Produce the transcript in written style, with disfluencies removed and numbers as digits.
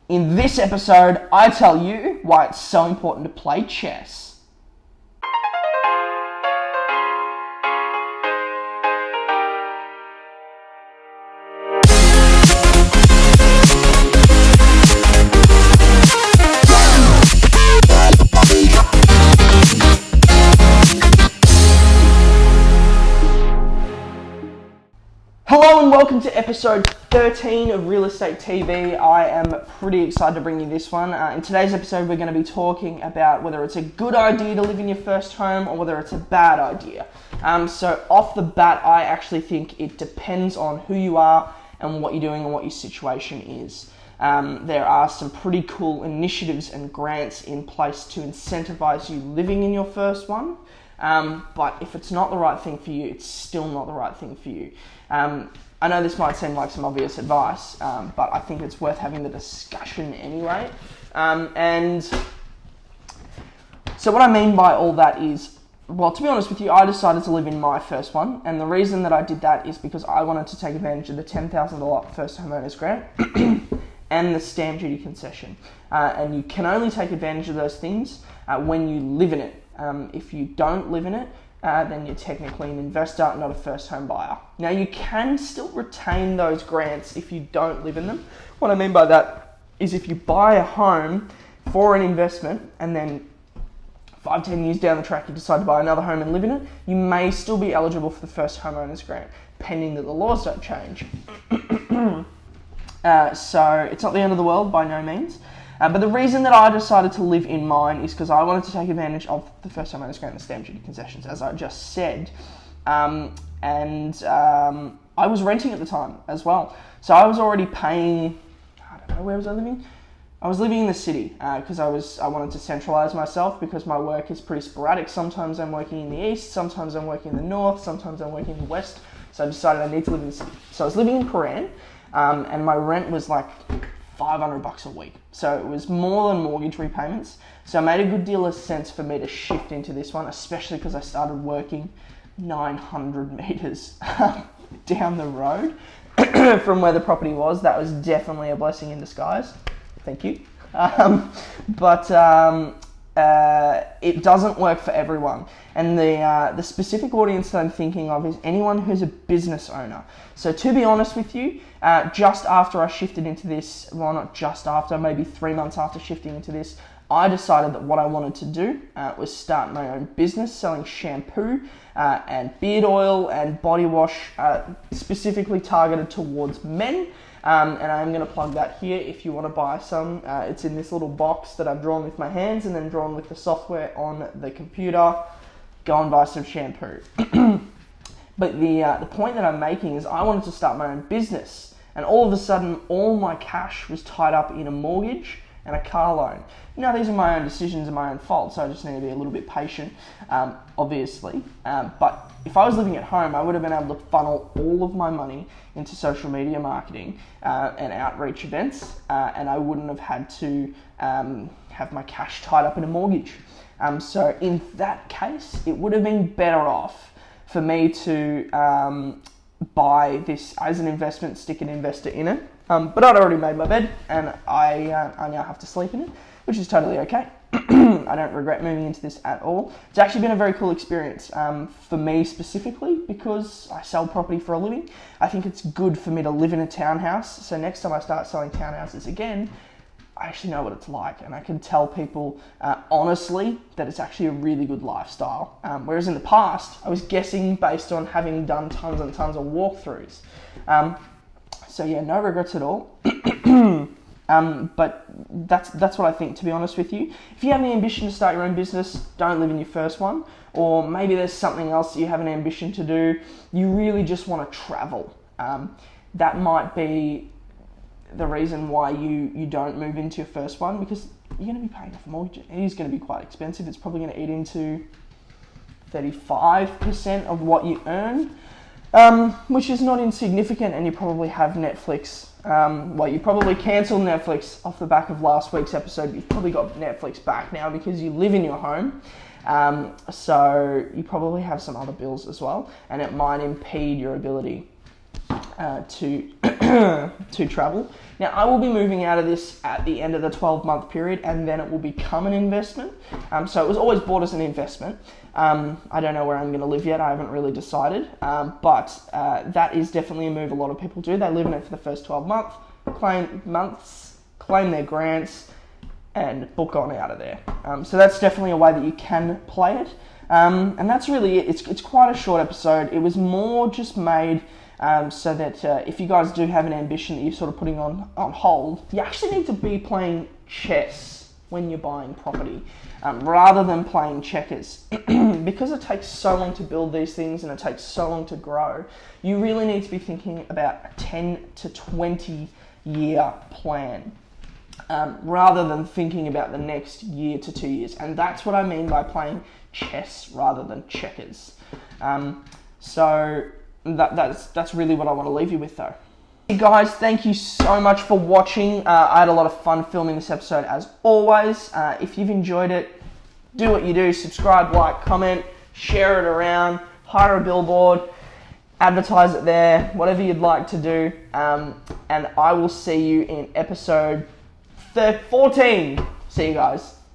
In this episode, I tell you why it's so important to play chess. Hello and welcome to episode 13 of Real Estate TV. I am pretty excited to bring you this one. In today's episode, we're going to be talking about whether it's a good idea to live in your first home or whether it's a bad idea. So off the bat, I actually think it depends on who you are and what you're doing and what your situation is. There are some pretty cool initiatives and grants in place to incentivize you living in your first one. But if it's not the right thing for you, it's still not the right thing for you. I know this might seem like some obvious advice, but I think it's worth having the discussion anyway. And so what I mean by all that is, well, to be honest with you, I decided to live in my first one. And the reason that I did that is because I wanted to take advantage of the $10,000 first homeowners grant and the stamp duty concession. And you can only take advantage of those things when you live in it. If you don't live in it, then you're technically an investor, not a first home buyer. Now, you can still retain those grants if you don't live in them. What I mean by that is if you buy a home for an investment and then 5-10 years down the track you decide to buy another home and live in it, you may still be eligible for the first homeowners grant, pending that the laws don't change. So it's not the end of the world by no means. But the reason that I decided to live in mine is because I wanted to take advantage of the first homeowners grant and the stamp duty concessions, as I just said. I was renting at the time as well. So I was already paying, I don't know, where was I living? I was living in the city because I wanted to centralise myself because my work is pretty sporadic. Sometimes I'm working in the east, sometimes I'm working in the north, sometimes I'm working in the west. So I decided I need to live in the city. So I was living in Paran and my rent was like $500 a week. So it was more than mortgage repayments. So it made a good deal of sense for me to shift into this one, especially because I started working 900 meters down the road from where the property was. That was definitely a blessing in disguise. Thank you. But it doesn't work for everyone. And the specific audience that I'm thinking of is anyone who's a business owner. So to be honest with you, just after I shifted into this, well, not just after, maybe 3 months after shifting into this, I decided that what I wanted to do was start my own business selling shampoo and beard oil and body wash specifically targeted towards men. And I'm going to plug that here if you want to buy some. It's in this little box that I've drawn with my hands and then drawn with the software on the computer. Go and buy some shampoo. But the point that I'm making is I wanted to start my own business. And all of a sudden, all my cash was tied up in a mortgage and a car loan. Now, these are my own decisions and my own fault, so I just need to be a little bit patient, obviously. But if I was living at home, I would have been able to funnel all of my money into social media marketing and outreach events, and I wouldn't have had to have my cash tied up in a mortgage. So in that case, it would have been better off for me to buy this as an investment, stick an investor in it. But I'd already made my bed and I now have to sleep in it, which is totally okay. I don't regret moving into this at all. It's actually been a very cool experience for me specifically because I sell property for a living. I think it's good for me to live in a townhouse. So next time I start selling townhouses again, I actually know what it's like and I can tell people honestly that it's actually a really good lifestyle. Whereas in the past, I was guessing based on having done tons and tons of walkthroughs. So yeah, no regrets at all. But that's what I think, to be honest with you. If you have any ambition to start your own business, don't live in your first one. Or maybe there's something else that you have an ambition to do. You really just want to travel. That might be the reason why you don't move into your first one, because you're going to be paying off a mortgage. It is going to be quite expensive. It's probably going to eat into 35% of what you earn, which is not insignificant, and you probably have Netflix. Well, you probably cancelled Netflix off the back of last week's episode. You've probably got Netflix back now because you live in your home. So you probably have some other bills as well, and it might impede your ability to to travel. Now, I will be moving out of this at the end of the 12-month period, and then it will become an investment. So it was always bought as an investment. I don't know where I'm going to live yet. I haven't really decided. But that is definitely a move a lot of people do. They live in it for the first 12 months, claim their grants, and book on out of there. So that's definitely a way that you can play it. And that's really it. It's quite a short episode. It was more just made so that if you guys do have an ambition that you're sort of putting on hold, you actually need to be playing chess when you're buying property, rather than playing checkers. Because it takes so long to build these things and it takes so long to grow, you really need to be thinking about a 10 to 20 year plan, rather than thinking about the next year to 2 years. And that's what I mean by playing chess rather than checkers. So that's really what I want to leave you with, though. Hey guys, thank you so much for watching. I had a lot of fun filming this episode as always. If you've enjoyed it, do what you do. Subscribe, like, comment, share it around, hire a billboard, advertise it there, whatever you'd like to do. And I will see you in episode 14. See you guys.